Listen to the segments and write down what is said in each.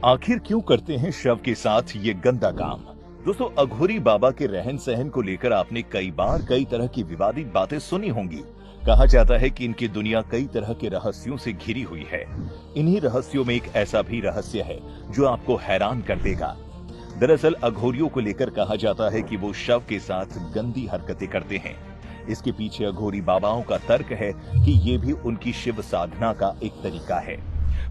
आखिर क्यों करते हैं शव के साथ ये गंदा काम? दोस्तों, अघोरी बाबा के रहन सहन को लेकर आपने कई बार कई तरह की विवादित बातें सुनी होंगी। कहा जाता है कि इनकी दुनिया कई तरह के रहस्यों से घिरी हुई है। इन्हीं रहस्यों में एक ऐसा भी रहस्य है जो आपको हैरान कर देगा। दरअसल अघोरियों को लेकर कहा जाता है कि वो शव के साथ गंदी हरकतें करते हैं। इसके पीछे अघोरी बाबाओं का तर्क है कि ये भी उनकी शिव साधना का एक तरीका है।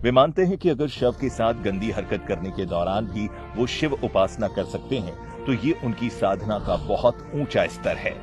वे मानते हैं कि अगर शव के साथ गंदी हरकत करने के दौरान भी वो शिव उपासना कर सकते हैं तो ये उनकी साधना का बहुत ऊंचा स्तर है।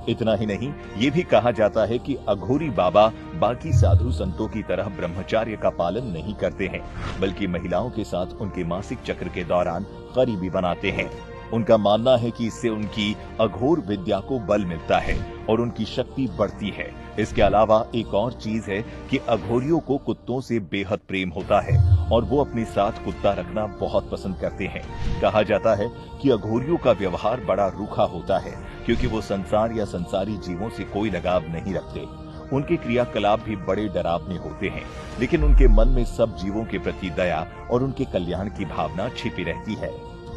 इतना ही नहीं, ये भी कहा जाता है कि अघोरी बाबा बाकी साधु संतों की तरह ब्रह्मचर्य का पालन नहीं करते हैं, बल्कि महिलाओं के साथ उनके मासिक चक्र के दौरान करीबी बनाते हैं। उनका मानना है कि इससे उनकी अघोर विद्या को बल मिलता है और उनकी शक्ति बढ़ती है। इसके अलावा एक और चीज है कि अघोरियों को कुत्तों से बेहद प्रेम होता है और वो अपने साथ कुत्ता रखना बहुत पसंद करते हैं। कहा जाता है कि अघोरियों का व्यवहार बड़ा रूखा होता है क्योंकि वो संसार या संसारी जीवों से कोई लगाव नहीं रखते। उनके क्रियाकलाप भी बड़े डरावने होते हैं, लेकिन उनके मन में सब जीवों के प्रति दया और उनके कल्याण की भावना छिपी रहती है।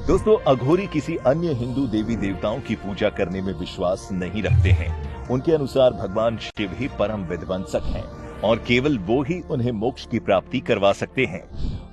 दोस्तों, अघोरी किसी अन्य हिंदू देवी देवताओं की पूजा करने में विश्वास नहीं रखते हैं। उनके अनुसार भगवान शिव ही परम विध्वंसक हैं और केवल वो ही उन्हें मोक्ष की प्राप्ति करवा सकते हैं।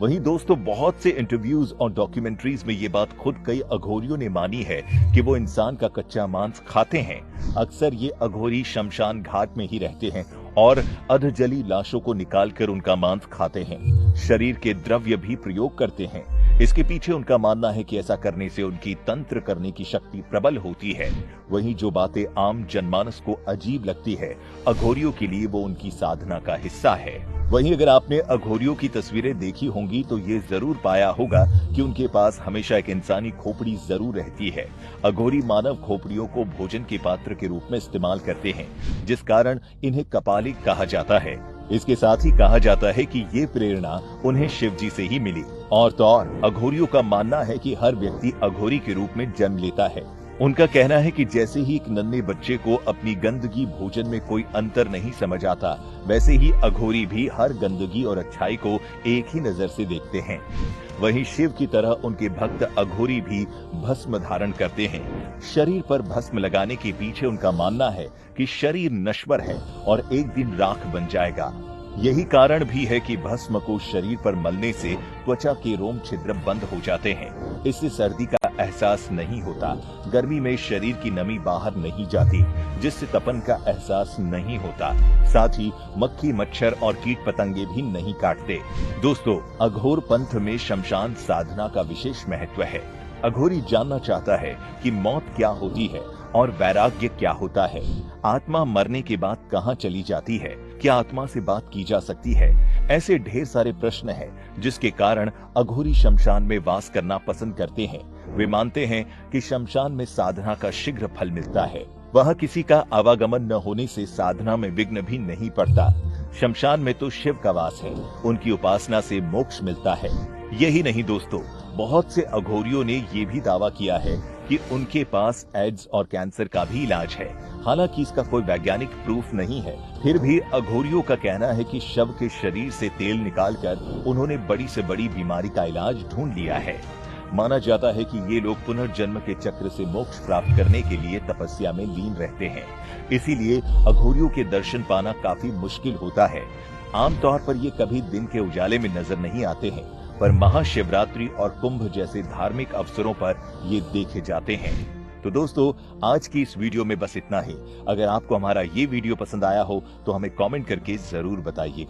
वहीं दोस्तों, बहुत से इंटरव्यूज और डॉक्यूमेंट्रीज में ये बात खुद कई अघोरियों ने मानी है कि वो इंसान का कच्चा मांस खाते हैं। अक्सर ये अघोरी शमशान घाट में ही रहते हैं और अधजली लाशों को निकालकर उनका मांस खाते हैं। शरीर के द्रव्य भी प्रयोग करते हैं। इसके पीछे उनका मानना है कि ऐसा करने से उनकी तंत्र करने की शक्ति प्रबल होती है। वहीं जो बातें आम जनमानस को अजीब लगती है, अघोरियों के लिए वो उनकी साधना का हिस्सा है। वहीं अगर आपने अघोरियों की तस्वीरें देखी होंगी तो ये जरूर पाया होगा कि उनके पास हमेशा एक इंसानी खोपड़ी जरूर रहती है। अघोरी मानव खोपड़ियों को भोजन के पात्र के रूप में इस्तेमाल करते हैं, जिस कारण इन्हें कपालिक कहा जाता है। इसके साथ ही कहा जाता है कि ये प्रेरणा उन्हें शिव जी से ही मिली। और तो और अघोरियों का मानना है कि हर व्यक्ति अघोरी के रूप में जन्म लेता है। उनका कहना है कि जैसे ही एक नन्हे बच्चे को अपनी गंदगी भोजन में कोई अंतर नहीं समझ आता, वैसे ही अघोरी भी हर गंदगी और अच्छाई को एक ही नजर से देखते हैं। वहीं शिव की तरह उनके भक्त अघोरी भी भस्म धारण करते हैं। शरीर पर भस्म लगाने के पीछे उनका मानना है कि शरीर नश्वर है और एक दिन राख बन जाएगा। यही कारण भी है कि भस्म को शरीर पर मलने से त्वचा के रोम छिद्र बंद हो जाते हैं। इससे सर्दी का एहसास नहीं होता, गर्मी में शरीर की नमी बाहर नहीं जाती, जिससे तपन का एहसास नहीं होता। साथ ही मक्खी, मच्छर और कीट पतंगे भी नहीं काटते। दोस्तों, अघोर पंथ में शमशान साधना का विशेष महत्व है। अघोरी जानना चाहता है कि मौत क्या होती है और वैराग्य क्या होता है। आत्मा मरने के बाद कहाँ चली जाती है? क्या आत्मा से बात की जा सकती है? ऐसे ढेर सारे प्रश्न हैं जिसके कारण अघोरी शमशान में वास करना पसंद करते हैं। वे मानते हैं कि शमशान में साधना का शीघ्र फल मिलता है। वहाँ किसी का आवागमन न होने से साधना में विघ्न भी नहीं पड़ता। शमशान में तो शिव का वास है, उनकी उपासना से मोक्ष मिलता है। यही नहीं दोस्तों, बहुत से अघोरियों ने ये भी दावा किया है कि उनके पास एड्स और कैंसर का भी इलाज है। हालांकि इसका कोई वैज्ञानिक प्रूफ नहीं है, फिर भी अघोरियों का कहना है कि शव के शरीर से तेल निकालकर उन्होंने बड़ी से बड़ी बीमारी का इलाज ढूंढ लिया है। माना जाता है कि ये लोग पुनर्जन्म के चक्र से मोक्ष प्राप्त करने के लिए तपस्या में लीन रहते हैं। इसीलिए अघोरियों के दर्शन पाना काफी मुश्किल होता है। आमतौर पर ये कभी दिन के उजाले में नजर नहीं आते हैं, पर महाशिवरात्रि और कुंभ जैसे धार्मिक अवसरों पर ये देखे जाते हैं। तो दोस्तों, आज की इस वीडियो में बस इतना ही। अगर आपको हमारा ये वीडियो पसंद आया हो तो हमें कमेंट करके जरूर बताइएगा।